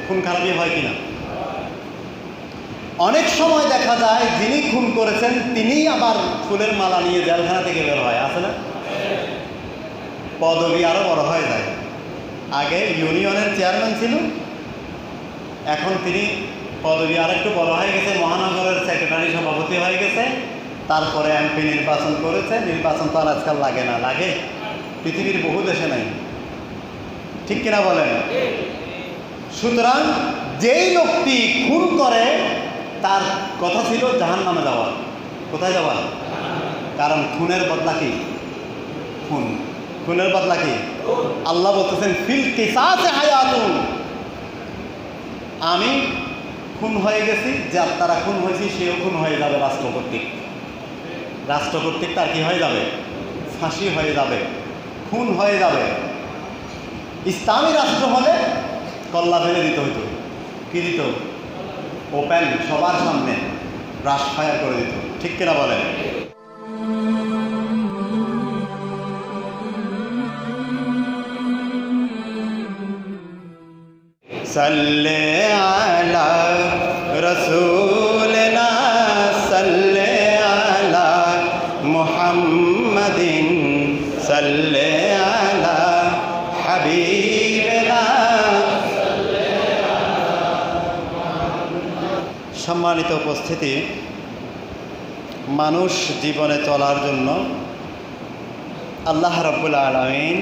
খুন খারাপি হয় কিনা? অনেক সময় দেখা যায় যিনি খুন করেছেন তিনিই আবার ফুলের মালা নিয়ে জেলখানা থেকে বের হয়, আছে না? পদবি আরও বড় হয়ে যায়। আগে ইউনিয়নের চেয়ারম্যান ছিল, এখন তিনি পদবি আরেকটু বড় হয়ে গেছে, মহানগরের সেক্রেটারি সভাপতি হয়ে গেছে, তারপরে এমপি নির্বাচন করেছে। নির্বাচন তো আর আজকাল লাগে না, লাগে? পৃথিবীর বহু দেশে নাই, ঠিক কিনা বলেন? সুতরাং যেই লোকটি খুন করে তার কথা ছিল জাহান্নামে যাওয়ার। কোথায় যাওয়ার? কারণ খুনের বদলা কি? খুন। খুনের বদলা কি? আল্লাহ বলতেছেন ফিল কিসাসে হায়াতুন, আমি খুন হয়ে গেছি, যার দ্বারা খুন হয়েছি সেও খুন হয়ে যাবে রাষ্ট্র কর্তৃক। রাষ্ট্র কর্তৃক তার কি হয়ে যাবে? ফাঁসি হয়ে যাবে, খুন হয়ে যাবে। ইসলামী রাষ্ট্র হলে কল্লা ফেলে দিতে হতো। কি দিত? ওপেন, সবার সামনে ব্রাশ ফায়ার করে দিত, ঠিক কিনা বলেন? সাল্লে আলা রাসূলিনা সাল্লে আলা মুহাম্মাদিন সাল্লে আলা হাবিবিনা। সম্মানিত উপস্থিতি, মানুষ জীবনে চলার জন্য আল্লাহ রাব্বুল আলামিন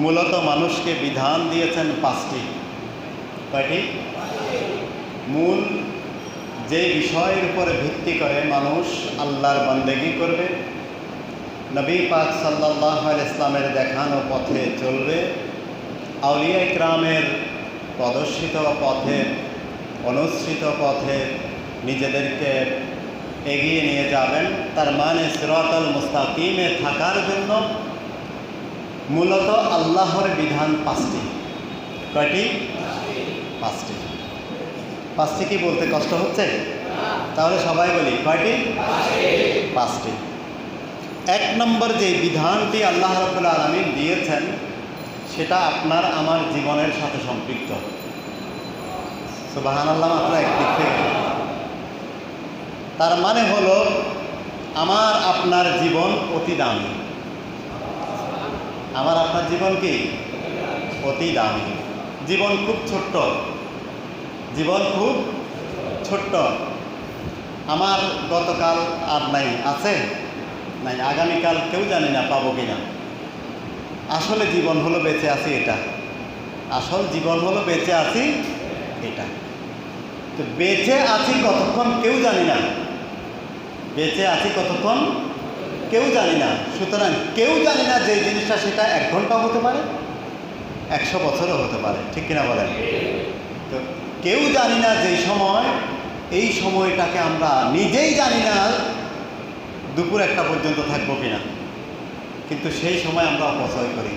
মূলত মানুষকে বিধান দিয়েছেন 5টি। কয়টি? মূল যে বিষয়ের উপরে ভিত্তি করে মানুষ আল্লাহর বান্দেগি করবে, নবী পাক সাল্লাল্লাহু আলাইহি ইসলামের দেখানো পথে চলবে, আউলিয়া ইকরামের প্রদর্শিত পথে, অনুসৃত পথে নিজেদেরকে এগিয়ে নিয়ে যাবেন, তার মানে সিরাতাল মুস্তাকিমে থাকার জন্য মূলত আল্লাহর বিধান 5টি। কয়টি? 5টি। 5টি কি বলতে কষ্ট হচ্ছে? তাহলে সবাই বলি কয়টি? 5টি। 1 নম্বর যে বিধানটি আল্লাহ রাব্বুল আলামিন দিয়েছেন সেটা আপনার আমার জীবনের সাথে সম্পৃক্ত। সুবহানাল্লাহ, মাত্র একদিক থেকে। তার মানে হলো আমার আপনার জীবন অতি দামি। আমার আপনার জীবন কি? অতি দামি। জীবন খুব ছোট্ট, জীবন খুব ছোট্ট। আমার গতকাল আর নাই, আছে নাই, আগামীকাল কেউ জানি না পাবো কিনা। আসলে জীবন হলো বেঁচে আছি এটা, আসল জীবন হলো বেঁচে আছি এটা। তো বেঁচে আছি কতক্ষণ কেউ জানি না, বেঁচে আছি কতক্ষণ কেউ জানি না। সুতরাং কেউ জানি না যে জিনিসটা, সেটা 1 ঘন্টা হতে পারে, 100 বছরও হতে পারে, ঠিক কিনা বলেন? তো কেউ জানি না যেই সময়, এই সময়টাকে আমরা নিজেই জানি না দুপুর 1টা পর্যন্ত থাকবো কিনা, কিন্তু সেই সময় আমরা অপচয় করি,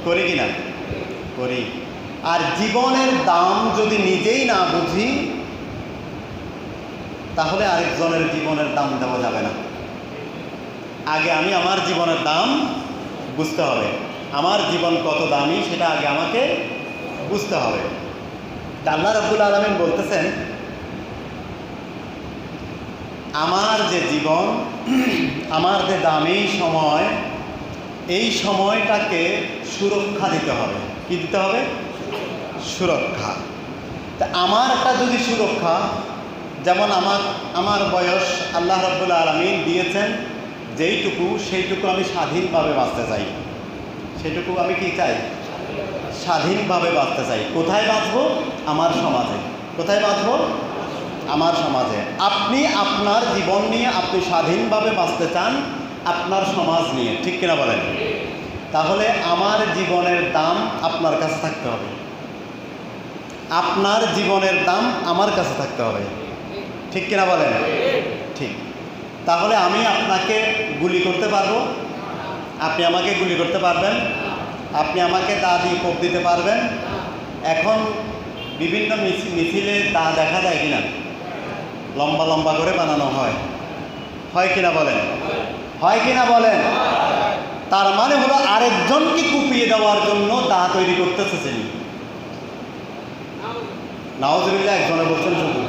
করি কিনা? করি। আর জীবনের দাম যদি নিজেই না বুঝি তাহলে আরেকজনের জীবনের দাম দেওয়া যাবে না। আগে আমি আমার জীবনের দাম বুঝতে হবে, আমার জীবন কত দামি সেটা আগে আমাকে বুঝতে হবে। আল্লাহ রাব্বুল আলামিন বলতেছেন, আমার যে জীবন, আমার যে দামি সময়, এই সময়টাকে সুরক্ষা দিতে হবে। কি দিতে হবে? সুরক্ষা। তা আমার একটা যদি সুরক্ষা, যেমন আমার বয়স আল্লাহ রাব্বুল আলামিন দিয়েছেন যেইটুকু, সেইটুকু আমি স্বাধীনভাবে বাঁচতে চাই। সেটুকু আমি কি চাই? স্বাধীনভাবে বাঁচতে চাই। কোথায় বাঁচবো? আমার সমাজে। কোথায় বাঁচবো? আমার সমাজে। আপনি আপনার জীবন নিয়ে আপনি স্বাধীনভাবে বাঁচতে চান, আপনার সমাজ নিয়ে, ঠিক কিনা বলেন? তাহলে আমার জীবনের দাম আপনার কাছে থাকতে হবে, আপনার জীবনের দাম আমার কাছে থাকতে হবে, ঠিক কিনা বলেন? ঠিক। তাহলে আমি আপনাকে গুলি করতে পারবো, আপনি আমাকে গুলি করতে পারবেন, আপনি আমাকে দা দিয়ে কোপ দিতে পারবেন। এখন বিভিন্ন মিছিলে দা দেখা যায় কিনা? লম্বা লম্বা করে বানানো হয়, হয় কিনা বলেন? হয় কিনা বলেন? তার মানে হলো আরেকজনকে কুপিয়ে দেওয়ার জন্য দা তৈরি করতেছে। নাউজুবিল্লাহ একজনে বলছেন শুধু।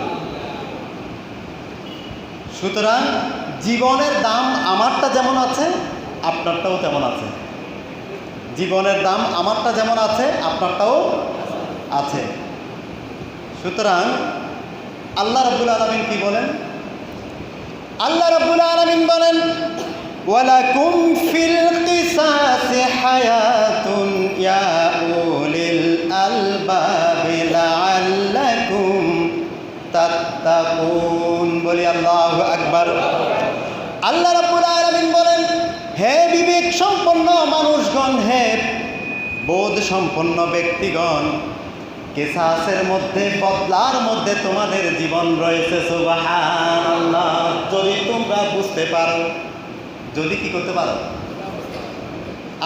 সুতরাং জীবনের দাম আমারটা যেমন আছে আপনারটাও তেমন আছে। জীবনের দাম আমারটা যেমন আছে আপনারটাও আছে। সুতরাং আল্লাহ রাব্বুল আলামিন কি বলেন? আল্লাহ রাব্বুল আলামিন বলেন, ওয়ালাকুম ফিল কিসাসি হায়াতুন ইয়া উলিল আলবাবি লাআল্লাকুম তাত্তাকুন। বলি আল্লাহু আকবার। আল্লাহ রাব্বুল আলামিন বলেন, হে বিবেক সম্পন্ন মানুষগণ, হে বোধ সম্পন্ন ব্যক্তিগণ, কিসাসের মধ্যে, বদলার মধ্যে তোমাদের জীবন রয়েছে। সুবহানাল্লাহ। যদি তোমরা বুঝতে পারো, যদি কি করতে পারো,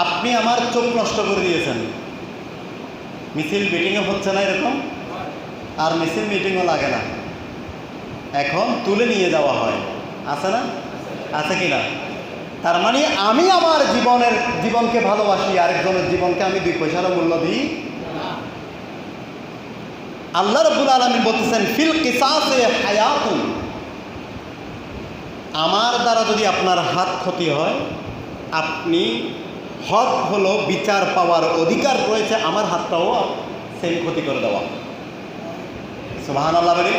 আপনি আমার চোখ নষ্ট করে দিয়েছেন, মিছিল মিটিংও হচ্ছে না এরকম, আর মিছিল মিটিংও লাগে না, এখন তুলে নিয়ে যাওয়া হয়, আছে না? আছে কি না? তার মানে আমি আমার জীবনকে ভালোবাসি, আরেকজনের জীবনকে আমি 2 পয়সারও মূল্য দিই। আল্লাহ রাব্বুল আলামিন বলতেছেন, ফিল কিসাসে হায়াতুন, আমার দ্বারা যদি আপনার হাত ক্ষতি হয়, আপনি হক হলো বিচার পাওয়ার অধিকার রয়েছে, আমার হাতটাও সেম ক্ষতি করে দেওয়া। সুবহানাল্লাহ বলি।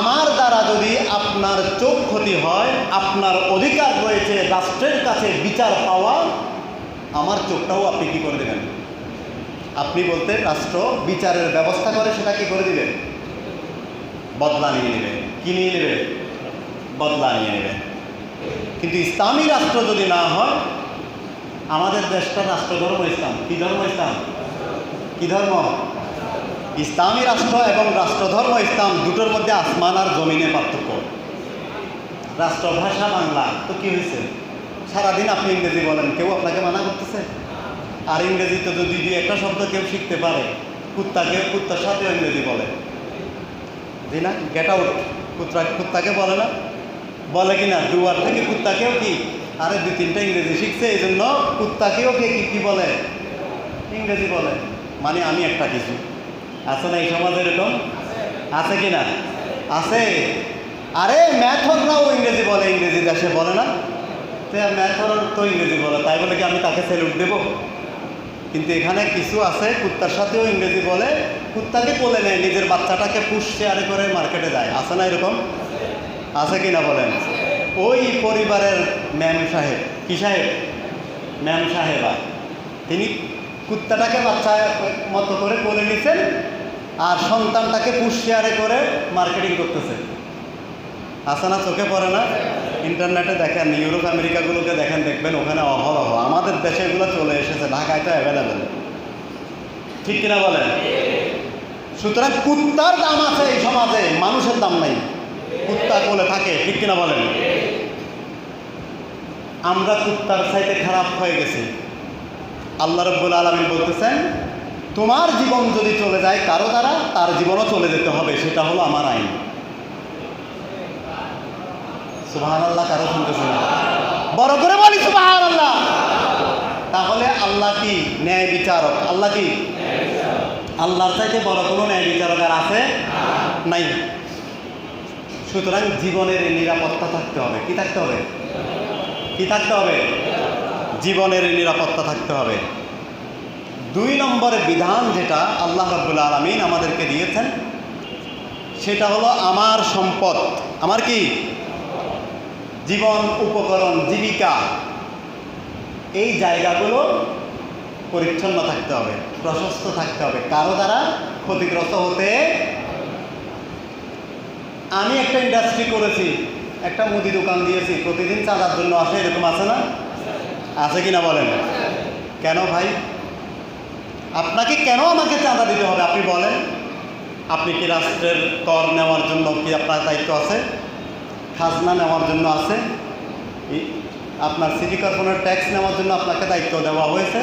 আমার দ্বারা যদি আপনার চোখ ক্ষতি হয়, আপনার অধিকার রয়েছে রাষ্ট্রের কাছে বিচার পাওয়া, আমার চোখটাও আপনি কি করে দেবেন? আপনি বলতে রাষ্ট্র বিচারের ব্যবস্থা করে সেটা কি করে দিবেন? বদলা নিয়ে নেবে। কি নিয়ে নেবে? বদলা নিয়ে নেবে। কিন্তু ইসলামী রাষ্ট্র যদি না হয়, আমাদের দেশটা রাষ্ট্রধর্ম ইসলাম। কি ধর্ম? ইসলাম। কি ধর্ম? ইসলামী রাষ্ট্র এবং রাষ্ট্রধর্ম ইসলাম, দুটোর মধ্যে আসমান আর জমিনের পার্থক্য। রাষ্ট্রভাষা বাংলা, তো কি হয়েছে? সারাদিন আপনি ইংরেজি বলেন, কেউ আপনাকে মানা করতেছে? আর ইংরেজি তো যদি 2-1টা শব্দ কেউ শিখতে পারে, কুত্তার সাথেও ইংরেজি বলে, জি না? গেট আউট কুত্তাকে বলে না? বলে কি না? দুয়ার থেকে কুত্তাকেও কি আরে 2-3টা ইংরেজি শিখছে, এই জন্য কুত্তাকেও কি বলে? ইংরেজি বলে। মানে আমি একটা কিছু, আছে না এই সমাজে এরকম? আছে কি না? আছে। আরে ম্যাথররাও ইংরেজি বলে, ইংরেজি দেশে বলে না? ম্যাথর তো ইংরেজি বলে, তাই বলে কি আমি তাকে স্যালুট দেব? কিন্তু এখানে কিছু আছে কুত্তার সাথেও ইংরেজি বলে, কুত্তাকে কোলে নেয়, নিজের বাচ্চাটাকে পুশ শেয়ারে করে মার্কেটে যায়, আছে না এরকম? আছে কি না বলেন? ওই পরিবারের ম্যাম সাহেব, কি সাহেব? ম্যাম সাহেবা, তিনি কুত্তাটাকে বাচ্চার মতো করে কোলে নিচ্ছেন, আর সন্তানটাকে পুশ শেয়ারে করে মার্কেটিং করতেছে। আছে না? চোখে পড়ে না? ইন্টারনেটে দেখেন, ইউরোপ আমেরিকাগুলোকে দেখেন, দেখবেন ওখানে অহরহ। আমাদের দেশে এগুলো চলে এসেছে, ঢাকায় তো অ্যাভেলেবেল। ঠিক কিনা বলেন? সুতরাং কুত্তার দাম আছে এই সমাজে, মানুষের দাম নাই। কুত্তা কোলে থাকে, ঠিক কিনা বলেন? আমরা কুত্তার চাইতে খারাপ হয়ে গেছি। আল্লাহ রাব্বুল আলামিন বলতেছেন, তোমার জীবন যদি চলে যায় কারো দ্বারা, তার জীবনও চলে যেতে হবে, সেটা হলো আমার আইন। সুবহানাল্লাহ। কারো শুনতেছে না? বড় করে বলি সুবহানাল্লাহ। তাহলে আল্লাহ কি ন্যায় বিচারক? আল্লাহ কি? আল্লাহর চাইতে বড় কোনো ন্যায় বিচারক আর আছে? নাই। সুতরাং জীবনের নিরাপত্তা থাকতে হবে। কি থাকতে হবে? কি থাকতে হবে? জীবনের নিরাপত্তা থাকতে হবে। 2 নম্বরের বিধান যেটা আল্লাহ রাব্বুল আলামিন আমাদেরকে দিয়েছেন, সেটা হলো আমার সম্পদ, আমার কি? জীবন, উপকরণ, জীবিকা, এই জায়গাগুলো পরিচ্ছন্ন থাকতে হবে, প্রশস্ত থাকতে হবে, কারো দ্বারা ক্ষতিগ্রস্ত হতে। আমি একটা ইন্ডাস্ট্রি করেছি, একটা মুদি দোকান দিয়েছি, প্রতিদিন চাঁদার জন্য আসে, এরকম আছে না? আছে কি না বলেন? কেন ভাই? আপনাকে কেন আমাকে চাঁদা দিতে হবে আপনি বলেন? আপনি কি রাষ্ট্রের কর নেওয়ার জন্য কি আপনার দায়িত্ব আছে? খাজনা নেওয়ার জন্য আছে? আপনার সিটি কর্পোরেশনের ট্যাক্স নেওয়ার জন্য আপনাকে দায়িত্ব দেওয়া হয়েছে,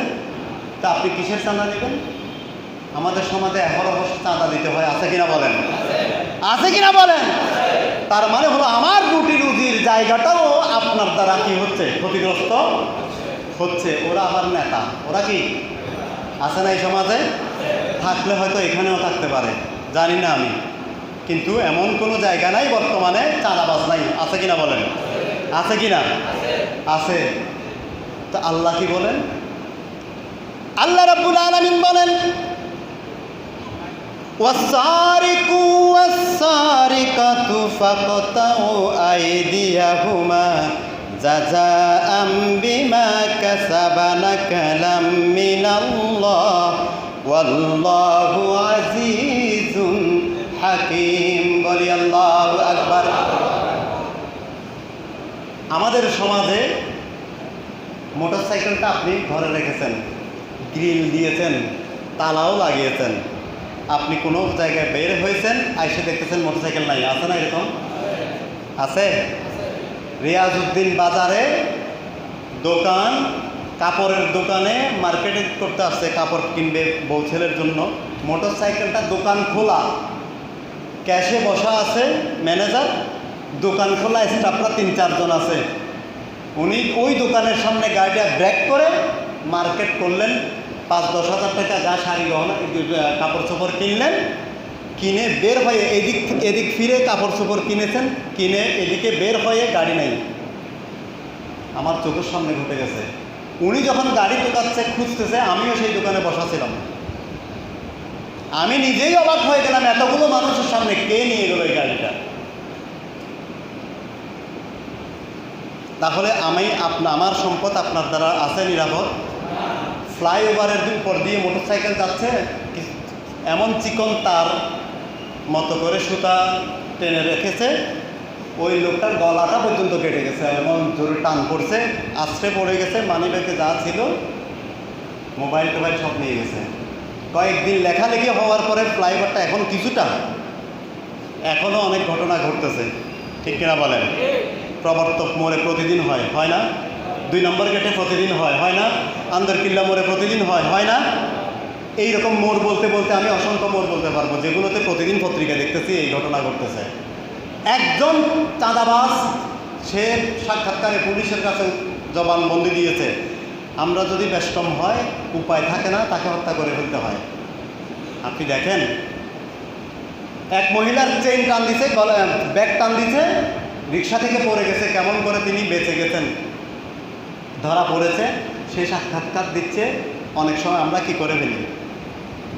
তা আপনি কিসের চাঁদা দেবেন? আমাদের সমাজে এখন অবশ্য চাঁদা দিতে হয়, আছে কিনা বলেন? আছে কিনা বলেন? তার মানে হলো আমার রুটি রুজির জায়গাটাও আপনার দ্বারা কি হচ্ছে? ক্ষতিগ্রস্ত হচ্ছে। ওরা আমার নেতা, ওরা কি আছে না এই সমাজে? থাকলে হয়তো এখানেও থাকতে পারে। জানি না আমি, কিন্তু এমন কোনো জায়গা নাই বর্তমানে চাঁদাবাজ নাই। আছে কিনা বলেন? আছে কিনা? আছে। তো আল্লাহ কি বলেন? আল্লাহ রাব্বুল আলামিন বলেন, ওয়াসারিকু ওয়াসারিকাতু ফাকতাউ আইদিয়াহুমা জাযাআম বিমা কাসাবা নাকালাম মিনাল্লাহ ওয়াল্লাহু আজিজুন হাকীম। বলি আল্লাহু আকবার। আমাদের সমাজে মোটরসাইকেলটা আপনি ঘরে রেখেছেন, গ্রিল দিয়েছেন, তালাও লাগিয়েছেন, আপনি কোনো জায়গায় বের হয়েছেন, আইসে দেখতেছেন মোটরসাইকেল নাই। আছে না এরকম? আছে। রিয়াজউদ্দিন বাজারে দোকান, কাপড়ের দোকানে মার্কেটিং করতে আসছে, কাপড় কিনবে বউ ছেলের জন্য। মোটরসাইকেলটা দোকান খোলা, ক্যাশে বসা আছে ম্যানেজার, দোকান খোলা, স্টাফরা 3-4 জন আছে। উনি ওই দোকানের সামনে গাড়িটা ব্রেক করে মার্কেট করলেন, 5-10 হাজার টাকা যা শাড়ি গহনা কাপড় চোপড় কিনলেন, কিনে বের হয়ে এদিক ফিরে কাপড় চোপড় কিনেছেন, কিনে এদিকে বের হয়ে গাড়ি নেই। আমার চোখের সামনে ঘটে গেছে। উনি যখন গাড়ি ঢোকাচ্ছে, খুঁজতেছে, আমিও সেই দোকানে বসা ছিলাম। আমি নিজেই অবাক হয়ে গেলাম, এতগুলো মানুষের সামনে কে নিয়ে গেল এই গাড়িটা? তাহলে আমার সম্পদ আপনার দ্বারা আছে নিরাপদ? ফ্লাইওভারের উপর দিয়ে মোটরসাইকেল যাচ্ছে, এমন চিকন তার মতো করে সুতা টেনে রেখেছে, ওই লোকটার গলাটা পর্যন্ত কেটে গেছে, এমন জোরে টান পড়ছে, আছড়ে পড়ে গেছে, মানিব্যাগে যা ছিল, মোবাইল টোবাইল সব নিয়ে গেছে। কয়েকদিন লেখালেখি হওয়ার পরে ফ্লাইওভারটা এখন কিছুটা, এখনও অনেক ঘটনা ঘটতেছে, ঠিক কিনা বলেন? প্রবর্তক মোড়ে প্রতিদিন হয় না? 2 নম্বর গেটে প্রতিদিন হয় না? আন্দরকিল্লা মোড়ে প্রতিদিন হয় না? এইরকম মোড় বলতে বলতে আমি অসংখ্য মোড় বলতে পারবো, যেগুলোতে প্রতিদিন পত্রিকা দেখতেছি এই ঘটনা ঘটতেছে। একজন চাঁদাবাজ, সে সাক্ষাৎকারে পুলিশের কাছে জবানবন্দি দিয়েছে, আমরা যদি বেষ্টম হয়, উপায় থাকে না, তাকে হত্যা করে ফেলতে হয়। আপনি দেখেন, এক মহিলার চেইন টান দিছে, ব্যাগ টান দিছে, রিক্সা থেকে পড়ে গেছে, কেমন করে তিনি বেঁচে গেছেন, ধরা পড়েছে, সে সাক্ষাৎকার দিচ্ছে। অনেক সময় আমরা কি করে ফেলি?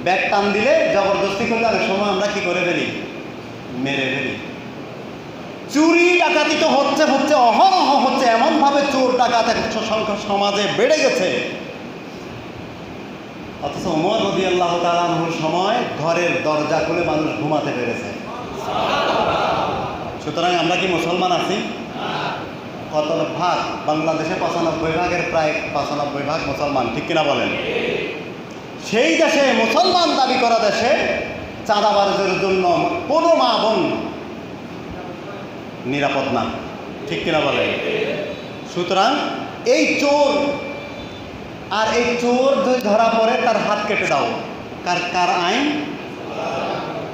ব্যাগ টান দিলে, জবরদস্তি করলে অনেক সময় আমরা কি করে ফেলি? মেরে ফেলি। চুরি ডাকাতি তো হচ্ছে অহরহ হচ্ছে, এমনভাবে চোর ডাকাত সংখ্যা সমাজে বেড়ে গেছে। অথচ ওমর রাদিয়াল্লাহু তাআলা আনহুর সময় ঘরের দরজা খুলে মানুষ ঘুমাতে পেরেছে। সুতরাং আমরা কি মুসলমান আছি? কত ভাগ? বাংলাদেশে 95 ভাগের প্রায় 95 ভাগ মুসলমান, ঠিক কিনা বলেন? সেই দেশে, মুসলমান দাবি করা দেশে, চাঁদাবাজের জন্য কোনো মা বোন নিরাপদ না, ঠিক কিনা বলেন? সুতরাং এই চোর, আর এই চোর যদি ধরা পড়ে তার হাত কেটে দাও। কার আইন?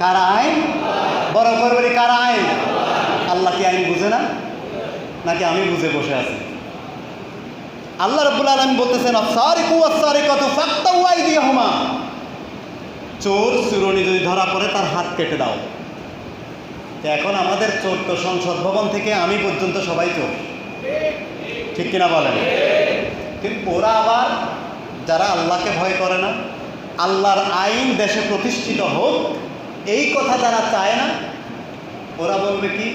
কার আইন? বড় করে বলি, কার আইন? আল্লাহ কি আইন বুঝে না? নাকি আমি বুঝে বসে আছি? আল্লাহ রাব্বুল আলামিন বলতেছেন, আস-সারিকু ওয়াস-সারিকাতু ফাকতাউ আইদিয়াহুমা, চোর চুরনি যদি ধরা পড়ে তার হাত কেটে দাও। এখন আমাদের চোর তো সংসদ ভবন থেকে আমি পর্যন্ত সবাই চোর, ঠিক কিনা বলেন? কিন্তু ওরা আবার, যারা আল্লাহকে ভয় করে না, আল্লাহর আইন দেশে প্রতিষ্ঠিত হোক, এই কথা যারা চায় না, ওরা বলবে কি,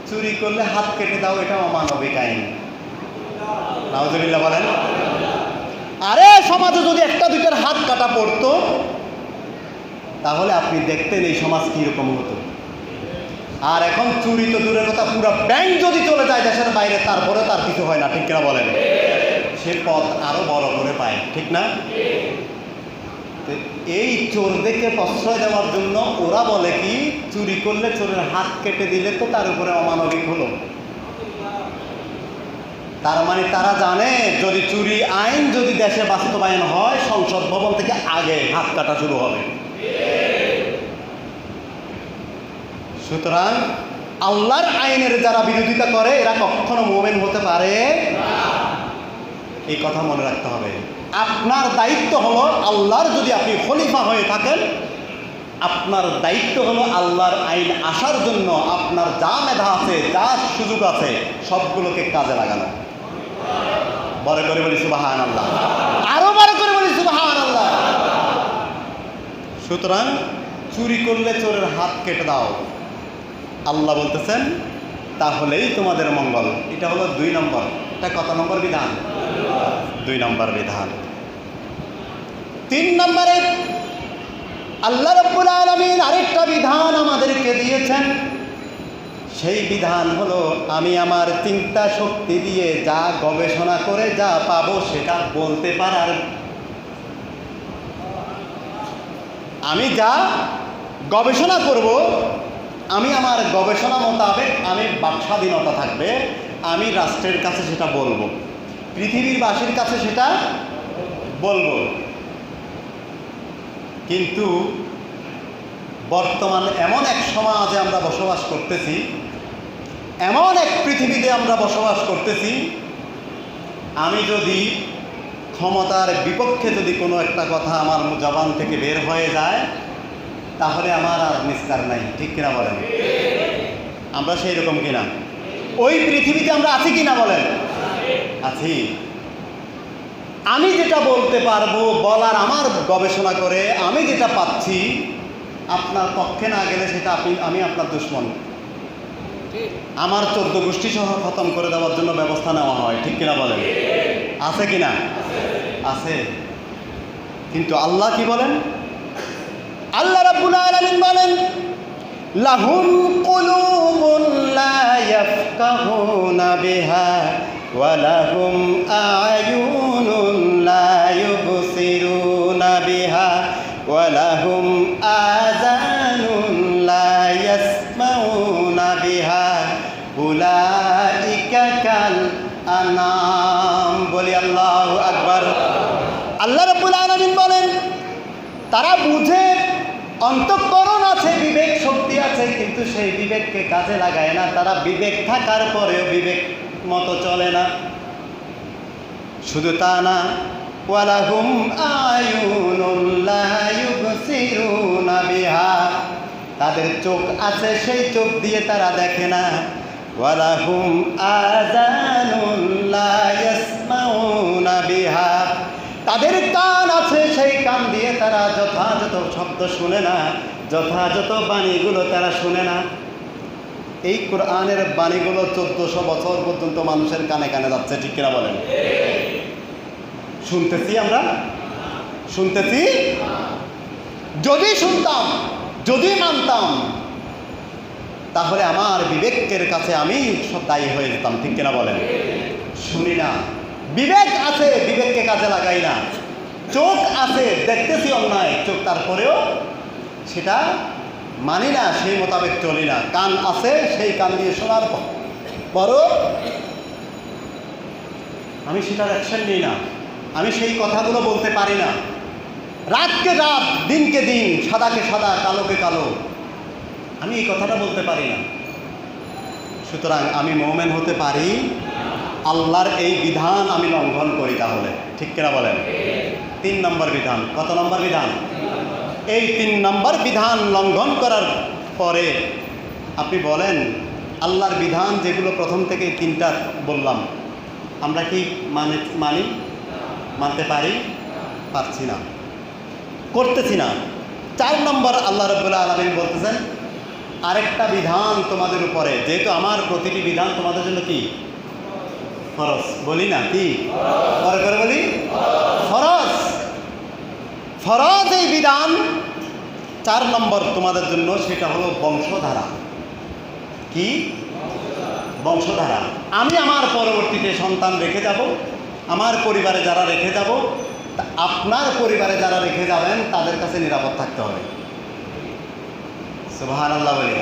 চুরি করলে হাত কেটে দাও, এটা অমানবিক আইন। নাউজুবিল্লাহ বলেন। আরে সমাজে যদি 1-2টার হাত কাটা পড়তো, তাহলে আপনি দেখতেন এই সমাজ কীরকম হতো। আর এখন চুরি তো দূরের কথা, পুরো ব্যাংক যদি চলে যায় দেশের বাইরে, তারপরে তার কিছু হয় না, ঠিক কিনা বলেন? সে পথ আরো বড় করে পায়, ঠিক না? এই চোরদেরকে প্রশ্রয় দেওয়ার জন্য ওরা বলে কি, চুরি করলে চোরের হাত কেটে দিলে তো তার উপরে অমানবিক হলো। তার মানে তারা জানে, যদি চুরি আইন যদি দেশে বাস্তবায়ন হয়, সংসদ ভবন থেকে আগে হাত কাটা শুরু হবে। সুতরাং আল্লাহর আইনের যারা বিরোধিতা করে, এরা কখনো মুমিন হতে পারে না, এই কথা মনে রাখতে হবে। আপনার দায়িত্ব হলো, আল্লাহর যদি আপনি খলিফা হয়ে থাকেন, আপনার দায়িত্ব হলো আল্লাহর আইন আসার জন্য আপনার যা মেধা আছে, যা সুযোগ আছে, সবগুলোকে কাজে লাগানো। বড় করে বলি সুবহানাল্লাহ, আরো বড় করে বলি সুবহানাল্লাহ। সুতরাং চুরি করলে চোরের হাত কেটে দাও, আল্লাহ বলতেছেন, তাহলেই তোমাদের মঙ্গল। এটা হলো 2 নম্বর। এটা কত নম্বর বিধান? 2 নম্বর বিধান। 3 নম্বরে আল্লাহ রাব্বুল আলামিন আরেকটা বিধান আমাদেরকে দিয়েছেন। সেই বিধান হলো, আমি আমার চিন্তা শক্তি দিয়ে যা গবেষণা করে যা পাবো সেটা বলতে পারার, আমি যা গবেষণা করব, আমি আমার গবেষণা মোতাবেক আমি বাকস্বাধীনতা থাকবে, আমি রাষ্ট্রের কাছে সেটা বলবো, পৃথিবীর বাসীর কাছে সেটা বলবো। কিন্তু বর্তমান এমন এক সমাজে আমরা বসবাস করতেছি, এমন এক পৃথিবীতে আমরা বসবাস করতেছি, আমি যদি ক্ষমতার বিপক্ষে যদি কোনো একটা কথা আমার জবান থেকে বের হয়ে যায়, তাহলে আমার আর নিস্তার নাই। ঠিক কিনা বলেন? আমরা সেই রকম কিনা? ওই পৃথিবীতে আমরা আছি কিনা বলেন? আছি। আমি যেটা বলতে পারবো, বলার আমার গবেষণা করে আমি যেটা পাচ্ছি, আপনার পক্ষে না গেলে সেটা আমি আপনার দুশমন। আমার 14 গোষ্ঠী সহ খতম করে দেওয়ার জন্য ব্যবস্থা নেওয়া হয়। ঠিক কিনা বলেন? আছে কিনা? আছে। কিন্তু আল্লাহ কি বলেন? আল্লাহ রাব্বুল আলামিন বলেন, লাহুম কুলুবুন লা ইয়াফকাহুনা বিহা ওয়া লাহুম আয়ুনুন লা ইউবসিরুনা বিহা ওয়া লাহুম আযানুন লা ইয়াসমাউনা বিহা উলাইকা কাল আনাম। বলি আল্লাহু আকবার। আল্লাহ রাব্বুল আলামিন বলেন, তারা বুঝে, অন্তঃকরণ আছে, বিবেক শক্তি আছে, কিন্তু সেই বিবেককে কাজে লাগায় না। তারা বিবেক থাকার পরেও বিবেক মতো চলে না। শুধু তা না, ওয়ালাহুম আয়ুনুন লা ইউবসিরুনা বিহা, তাদের চোখ আছে, সেই চোখ দিয়ে তারা দেখে না। ওয়ালাহুম আযানুন লা ইয়াসমাউনা বিহা, তাদের কান আছে, সেই কান দিয়ে তারা যথাযথ শব্দ শুনে না, যথাযথ বাণীগুলো তারা শুনে না। এই কোরআনের বাণীগুলো 1400 বছর পর্যন্ত মানুষের কানে কানে যাচ্ছে। ঠিক কিনা বলেন? শুনতেছি আমরা? শুনতেছি? যদি শুনতাম, যদি মানতাম, তাহলে আমার বিবেকের কাছে আমি সব দায়ী হয়ে যেতাম। ঠিক কিনা বলেন? শুনি না। বিবেক আছে, বিবেককে কাজে লাগাই না। চোখ আছে, দেখতেছি অন্যায়, চোখ, তারপরেও সেটা মানি না, সেই মোতাবেক চলি না। কান আছে, সেই কান দিয়ে শোনার পরও আমি সেটার অ্যাকশন নিই না, আমি সেই কথাগুলো বলতে পারি না। রাতকে রাত, দিনকে দিন, সাদাকে সাদা, কালোকে কালো, আমি এই কথাটা বলতে পারি না। সুতরাং আমি মুমিন হতে পারি, আল্লাহর এই বিধান আমি লঙ্ঘন করি তাহলে। ঠিক কিনা বলেন? 3 নম্বর বিধান। কত নম্বর বিধান? এই 3 নম্বর বিধান লঙ্ঘন করার পরে আপনি বলেন, আল্লাহর বিধান যেগুলো প্রথম থেকে 3টা বললাম, আমরা কি মানি? মানতে পারছি না, করতেছি না। 4 নম্বর আল্লাহ রাব্বুল আলামিন বলতেছেন, আরেকটা বিধান তোমাদের উপরে, যেহেতু আমার প্রতিটি বিধান তোমাদের জন্য কি? ফরজ। বলি না কি? পরে করে বলি, ফরজ। ফরজ এই বিধান 4 নম্বর তোমাদের জন্য, সেটা হলো বংশধারা। কি? বংশধারা। আমি আমার পরবর্তীতে সন্তান রেখে যাব, আমার পরিবারে যারা রেখে যাব, আপনার পরিবারে যারা রেখে যাবেন তাদের কাছে নিরাপদ থাকতে হবে। সুবহানাল্লাহ বলি,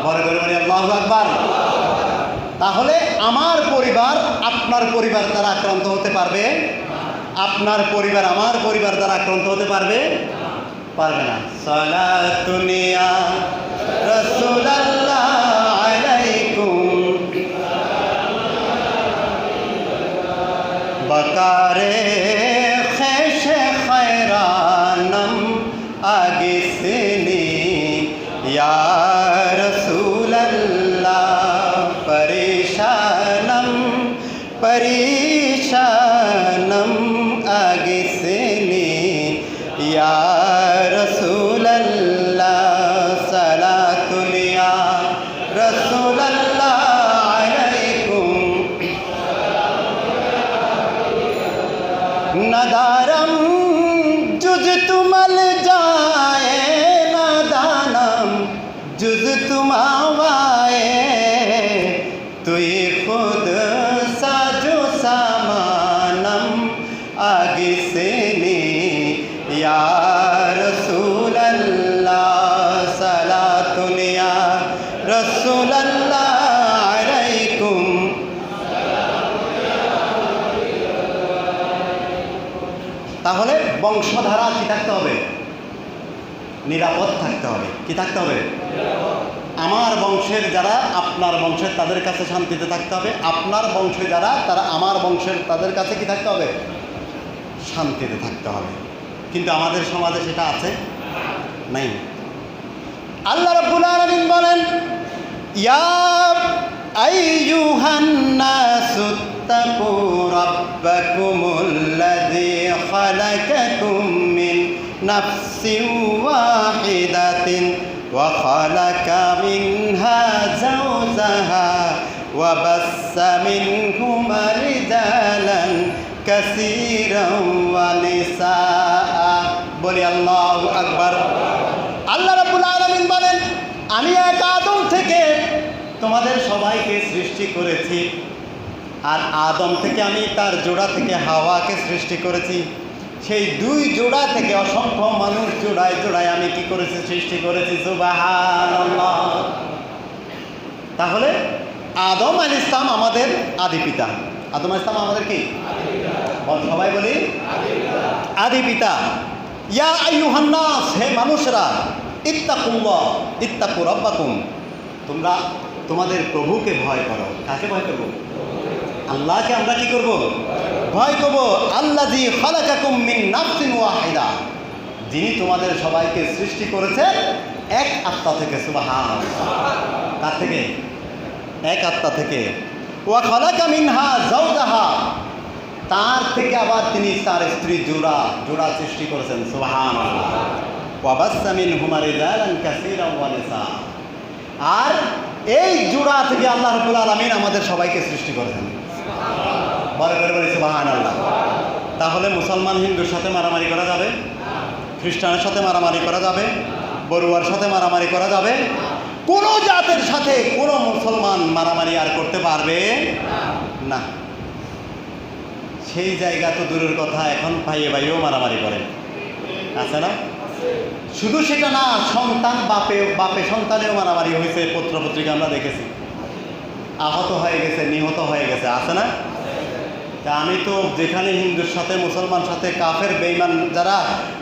বড় করে বলি আল্লাহু আকবার। তাহলে আমার পরিবার আপনার পরিবার দ্বারা আক্রান্ত হতে পারবে? আপনার পরিবার আমার পরিবার দ্বারা আক্রান্ত হতে পারবে? পারবে না। সালাতুন ইয়া রাসূলুল্লাহ আলাইকুম বকারে খেশে খয়রানম আগে সে या रसूल अल्लाह परेशानम परेशानम आगे से ने या रसूल अल्लाह सलातुल या रसूल अल्लाह अलैकुम नदारम जुज तुमल जाए नादानम जुज तुम आवाए तुई खुद साजो सामानम आगे से ने या रसूल अल्लाह सलातुल या रसूल अल्लाह अलैकुम। তাহলে বংশধারা কি থাকতে হবে? নিরাপদ থাকতে হবে। কি থাকতে হবে? আমার বংশের যারা আপনার বংশের তাদের কাছে শান্তিতে থাকতে হবে, আপনার বংশে যারা তারা আমার বংশের তাদের কাছে কি থাকতে হবে? শান্তিতে থাকতে হবে। কিন্তু আমাদের সমাজে সেটা আছে নাই। আল্লাহ রাব্বুল আলামিন বলেন ইয়া আইয়ুহান নাসু তাকু রাব্বাকুমুল্লাযী খালাকাকুম মিন নাফসিন ওয়াহিদাতিন ওয়া খালাকা মিনহা যাওজাহা ওয়া বাসসা মিনহুমা রিজালান কাসীরান ওয়া নিসাআ। বলি আল্লাহু আকবার। আল্লাহ রাব্বুল আলামিন বলেন আমি এক আদম থেকে তোমাদের সবাইকে সৃষ্টি করেছি, আর আদম থেকে আমি তার জোড়া থেকে হাওয়াকে সৃষ্টি করেছি। সেই দুই জোড়া থেকে অসংখ্য মানুষ জোড়ায় জোড়ায় আমি কি করেছি? সৃষ্টি করেছি। সুবহানাল্লাহ। তাহলে আদম আলাইহিস সালাম আমাদের আদি পিতা। আদম আলাইহিস সালাম আমাদের কি? সবাই বলি আদি পিতা। ইয়া আইয়ুহান নাস, হে মানুষরা, ইত্তাকুল্লাহ ইত্তাকু রাব্বাকুম, তোমরা তোমাদের প্রভুকে ভয় করো। কাকে ভয় করব? আল্লাহকে আমরা কি করব? ভয় করব। আল্লাযী খালাকাকুম মিন নাফসিন ওয়াহিদা, যিনি তোমাদের সবাইকে সৃষ্টি করেছেন এক আত্মা থেকে। সুবহানাল্লাহ। কার থেকে? এক আত্মা থেকে। ওয়া খালাকা মিনহা যাওজাহা, তার থেকে আবার তিনি তার স্ত্রী জোড়া জোড়া সৃষ্টি করেছেন। সুবহানাল্লাহ। ওয়া বাসসা মিনহুমা রিজালান কাসীরান ওয়া নিসাআ, আর এই জোড়া থেকে আল্লাহ রাব্বুল আলামিন আমাদের সবাইকে সৃষ্টি করেছেন। বলে করে বলি সুবহানাল্লাহ। তাহলে মুসলমান হিন্দুর সাথে মারামারি করা যাবে? খ্রিস্টানের সাথে মারামারি করা যাবে? বড়ুয়ার সাথে মারামারি করা যাবে? কোনো জাতের সাথে কোনো মুসলমান মারামারি আর করতে পারবে না। সেই জায়গা তো দূরের কথা, এখন ভাইয়ে ভাইও মারামারি করে, আছে না? শুধু সেটা না, সন্তান বাপে বাপে সন্তানেও মারামারি হয়েছে। পত্রপত্রিকা আমরা দেখেছি, আহত হয়ে গেছে, নিহত হয়ে গেছে, আছে না? তা আমি তো যেখানে হিন্দুর সাথে মুসলমান সাথে কাফের বেঈমান যারা,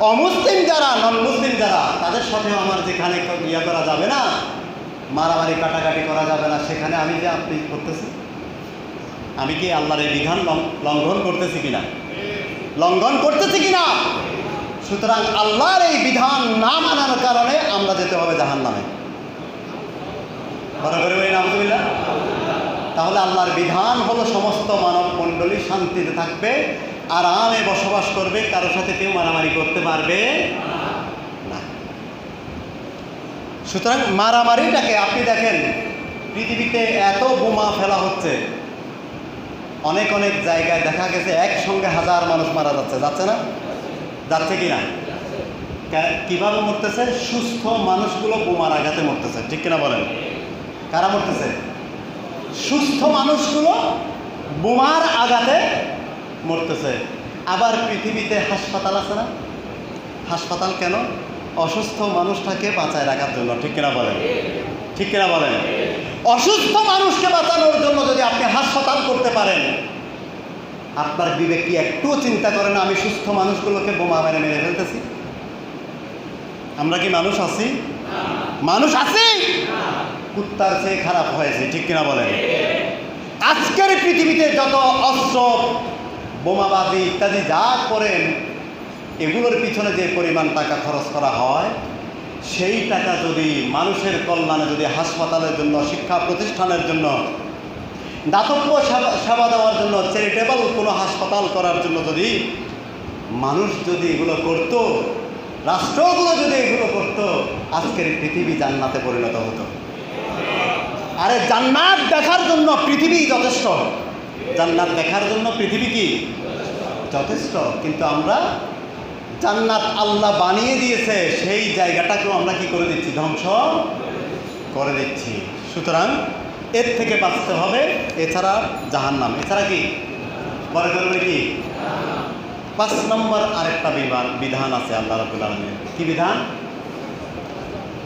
অমুসলিম যারা, নন মুসলিম যারা, তাদের সাথেও আমার যেখানে ইয়া করা যাবে না, মারামারি কাটাকাটি করা যাবে না, সেখানে আমি যে আপনি করতেছি, আমি কি আল্লাহর এই বিধান লঙ্ঘন করতেছি কিনা? লঙ্ঘন করতেছি কিনা? সুতরাং আল্লাহর এই বিধান না মানার কারণে আমরা যেতে হবে জাহান্নামে। বড় করে বলি নাউযুবিল্লাহ। তাহলে আল্লাহর বিধান হলো সমস্ত মানব মণ্ডলী শান্তিতে থাকবে, আরামে বসবাস করবে, কারোর সাথে কেউ মারামারি করতে পারবে না। সুতরাং মারামারিটাকে আপনি দেখেন, পৃথিবীতে এত বোমা ফেলা হচ্ছে, অনেক অনেক জায়গায় দেখা গেছে একসঙ্গে হাজার মানুষ মারা যাচ্ছে, যাচ্ছে না? যাচ্ছে কি না? কীভাবে মরতেছে? সুস্থ মানুষগুলো বোমার আঘাতে মরতেছে, ঠিক কিনা বলেন? কারা মরতেছে? সুস্থ মানুষগুলো বোমার আঘাতে মরতেছে। আবার পৃথিবীতে হাসপাতাল আছে না? হাসপাতাল কেন? অসুস্থ মানুষটাকে বাঁচায় রাখার জন্য, ঠিক কিনা বলেন? ঠিক কিনা বলেন? অসুস্থ মানুষকে বাঁচানোর জন্য যদি আপনি হাসপাতাল করতে পারেন, আপনার বিবেক কি একটুও চিন্তা করে না আমি সুস্থ মানুষগুলোকে বোমা মেরে মেরে ফেলতেছি? আমরা কি মানুষ আছি? মানুষ আছি? কুত্তার চেয়ে খারাপ হয়েছে, ঠিক কিনা বলেন? আজকের পৃথিবীতে যত অস্ত্র, বোমাবাজি ইত্যাদি যা করেন, এগুলোর পিছনে যে পরিমাণ টাকা খরচ করা হয়, সেই টাকা যদি মানুষের কল্যাণে, যদি হাসপাতালের জন্য, শিক্ষা প্রতিষ্ঠানের জন্য, দাতব্য সেবা দেওয়ার জন্য, চ্যারিটেবল কোনো হাসপাতাল করার জন্য যদি মানুষ যদি এগুলো করত, রাষ্ট্রগুলো যদি এগুলো করত, আজকের পৃথিবী জান্নাতে পরিণত হতো। আরে জান্নাত দেখার জন্য পৃথিবী যথেষ্ট, জান্নাত দেখার জন্য পৃথিবী কি যথেষ্ট। কিন্তু আমরা জান্নাত আল্লাহ বানিয়ে দিয়েছে, সেই জায়গাটাকেও আমরা কি করে দিচ্ছি, ধ্বংস করে দিচ্ছি। সুতরাং এর থেকে বাঁচতে হবে, এছাড়া জাহান্নাম, এছাড়া কি বলে করবে কি 5 নম্বর আরেকটা বিধান আছে আল্লাহ রাব্বুল আলামিনের। কি বিধান?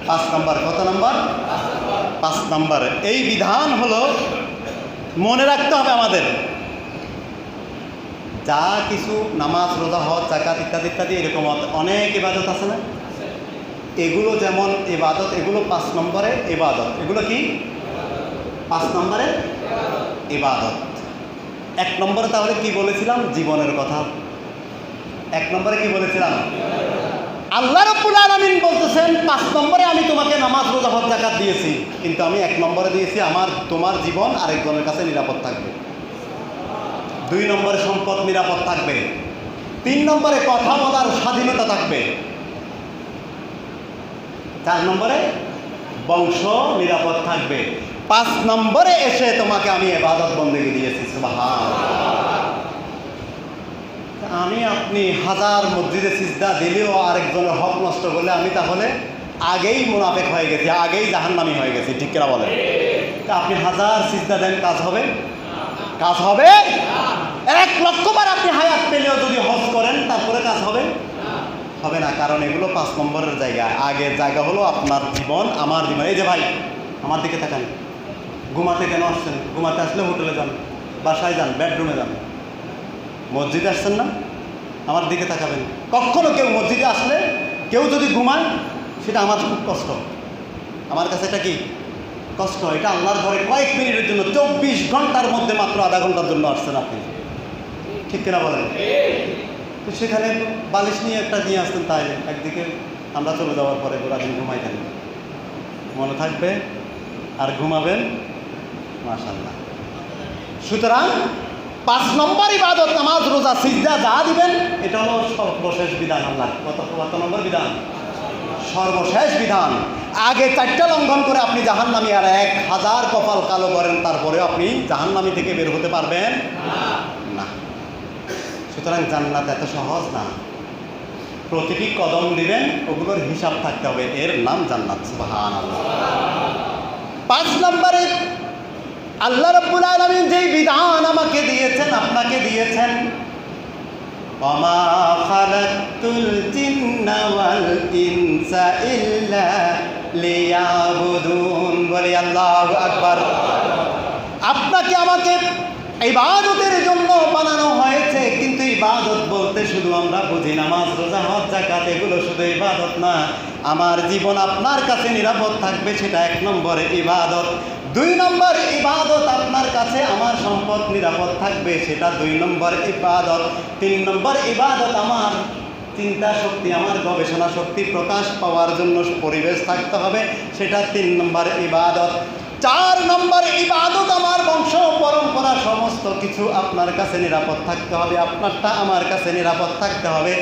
5 নম্বর। কত নম্বর? 5 নম্বর। এই বিধান হলো, মনে রাখতে হবে আমাদের, যা কিছু নামাজ, রোজা, হজ, যাকাত ইত্যাদি ইত্যাদি এরকম অনেক ইবাদত আছে না, এগুলো যেমন ইবাদত, এগুলো 5 নম্বরে ইবাদত। এগুলো কি 5 নম্বরে ইবাদত। 1 নম্বরে তাহলে কি বলেছিলাম? জীবনের কথা। 1 নম্বরে কি বলেছিলাম? আল্লাহ রাব্বুল আলামিন বলতেছেন 5 নম্বরে আমি তোমাকে নামাজ, রোজা, হজ, যাকাত দিয়েছি, কিন্তু আমি 1 নম্বরে দিয়েছি তোমার জীবন আরেকজনের কাছে নিরাপদ থাকবে। 2 নম্বরে সম্পদ নিরাপদ থাকবে। 3 নম্বরে কথা বলার স্বাধীনতা থাকবে। 4 নম্বরে বংশ নিরাপদ থাকবে। 5 নম্বরে এসে তোমাকে আমি ইবাদত বন্দেগী দিয়েছি। সুবহানাল্লাহ। আমি আপনি হাজার মসজিদে সিজদা দিলেও আরেকজনের হক নষ্ট করলে আমি তাহলে আগেই মুনাফিক হয়ে গেছি, আগেই জাহান্নামী হয়ে গেছি। ঠিক কিনা বলেন? আপনি হাজার সিজদা দেন, কাজ হবে? কাজ হবে? 1 লক্ষ বার আপনি হায়াত পেলেও যদি হজ করেন, তারপরে কাজ হবে? হবে না। কারণ এগুলো 5 নম্বরের জায়গা। আগের জায়গা হলো আপনার জীবন, আমার জীবন। এই যে ভাই, আমার দিকে তাকান। ঘুমাতে কেন আসছেন? ঘুমাতে আসলে হোটেলে যান, বাসায় যান, বেডরুমে যান। মসজিদে আসছেন না? আমার দিকে তাকাবেন। কখনো কেউ মসজিদে আসলে কেউ যদি ঘুমায়, সেটা আমার খুব কষ্ট। আমার কাছে এটা কি কষ্ট। এটা আল্লাহর ঘরে কয়েক মিনিটের জন্য, 24 ঘন্টার মধ্যে মাত্র আধা ঘন্টার জন্য আসছেন আপনি। ঠিক কিনা বলেন? তো সেখানে বালিশ নিয়ে একটা নিয়ে আসতেন, তাই একদিকে আমরা চলে যাওয়ার পরে পুরা দিন ঘুমাই থাকবেন, মনে থাকবে আর ঘুমাবেন। মাশাআল্লাহ। সুতরাং 5 নম্বর ইবাদত, নামাজ, রোজা, সিজদা যা দিবেন, এটা হলো সর্বশেষ বিধান আল্লাহ। কত নম্বর বিধান? সর্বশেষ বিধান। আগে 4টা লঙ্ঘন করে আপনি জাহান্নামী, আর 1000 কপাল কালো করেন, তারপরেও আপনি জাহান্নামী থেকে বের হতে পারবেন না। সুতরাং জান্নাত এত সহজ না। প্রতিটি কদম দিবেন, ওগুলোর হিসাব থাকতে হবে, এর নাম জান্নাত। সুবহানাল্লাহ। 5 নম্বরে আল্লাহ রাব্বুল আলামিন যেই বিধান আমাকে দিয়েছেন, আপনাকে দিয়েছেন, ওয়ামা খালাকতুল জিন্না ওয়াল ইনসা ইল্লা লিয়াবুদুন। বলি আল্লাহু আকবার। আপনাকে আমাকে ইবাদতের জন্য বানানো হয়েছে, কিন্তু ইবাদত বলতে শুধু আমরা বুঝি নামাজ, রোজা, হজ, যাকাত, এগুলো শুধু ইবাদত না। আমার জীবন আপনার কাছে নিরাপদ থাকবে, সেটা 1 নম্বরে ইবাদত। 2 নম্বর ইবাদত, আপনার কাছে আমার সম্পদ নিরাপদ থাকবে, সেটা 2 নম্বর ইবাদত। 3 নম্বর ইবাদত, আমার চিন্তা শক্তি, আমার গবেষণা শক্তি প্রকাশ পাওয়ার জন্য পরিবেশ থাকতে হবে, সেটা 3 নম্বর ইবাদত। 4 নম্বর ইবাদত, আমার বংশ পরম্পরা সমস্ত কিছু আপনার কাছে নিরাপদ থাকতে হবে, আপনারটা আমার কাছে নিরাপদ থাকতে হবে।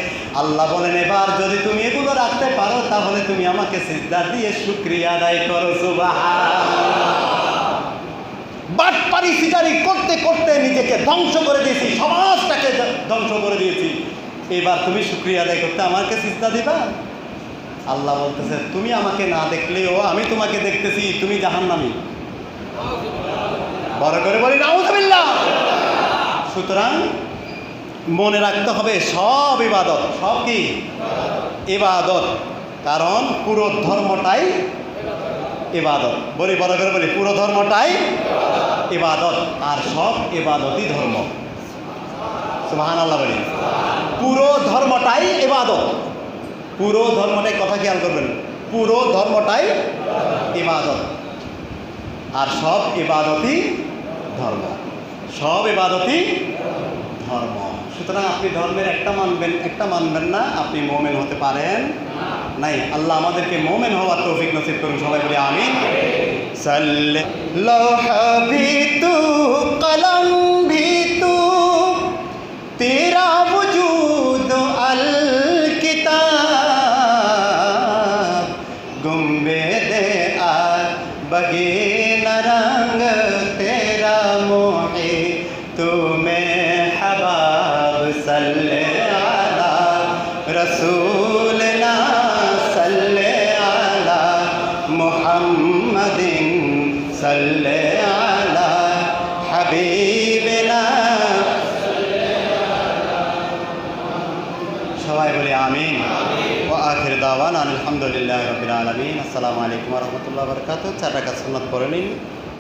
আল্লাহ বলেন, এবার যদি তুমি এগুলো রাখতে পারো, তাহলে তুমি আমাকে সিজদা দিয়ে শুকরিয়া আদায় করো। সুবহানাল্লাহ। বাটপারি সিটারি করতে করতে নিজেকে ধ্বংস করে দিয়েছি, সমাজটাকে ধ্বংস করে দিয়েছি, এবার তুমি শুকরিয়া আদায় করতে আমাকে সিজদা দিবা? আল্লাহ বলতেছে, তুমি আমাকে না দেখলেও আমি তোমাকে দেখতেছি, তুমি জাহান্নামী। বড় করে বলি নাউযুবিল্লাহ। সুতরাং মনে রাখতে হবে, সব ইবাদত, সব কি ইবাদত, কারণ পুরো ধর্মটাই ইবাদত। বলি বড় করে বলি, পুরো ধর্মটাই ইবাদত, আর সব ইবাদতই ধর্ম। সুবহানাল্লাহ বলি। পুরো ধর্মটাই ইবাদত, পুরো ধর্মটাই, কথা খেয়াল করবেন, পুরো ধর্মটাই ইবাদত, আর সব ইবাদতই ধর্ম, সব ইবাদতই ধর্ম। সুতরাং আপনি ধর্মের একটা মানবেন, একটা মানবেন না, আপনি মুমিন হতে পারেন নাই। আল্লাহ আমাদেরকে মোমেন হওয়ার তৌফিক নসিব করুন, সবাই বলি আমিন। সাল্লে লৌহা ভি তু কলম ভি তু তেরা वजूद अल किताब गुम्बे दे आ बगे न रंग तेरा मोहे तुम्हें हबाब सल्ले आला रसूलना सल्ले आला मुहम्मदिन सल्ले आला हबीबना। সবাই বলি আমিন। ও আখির দাওয়ানা আলহামদুলিল্লাহি রাব্বিল আলামিন। আসসালামু আলাইকুম ওয়া রাহমাতুল্লাহি ওয়া বারাকাতুহু। 4 রাকাত সুন্নাত পড়ে নিন।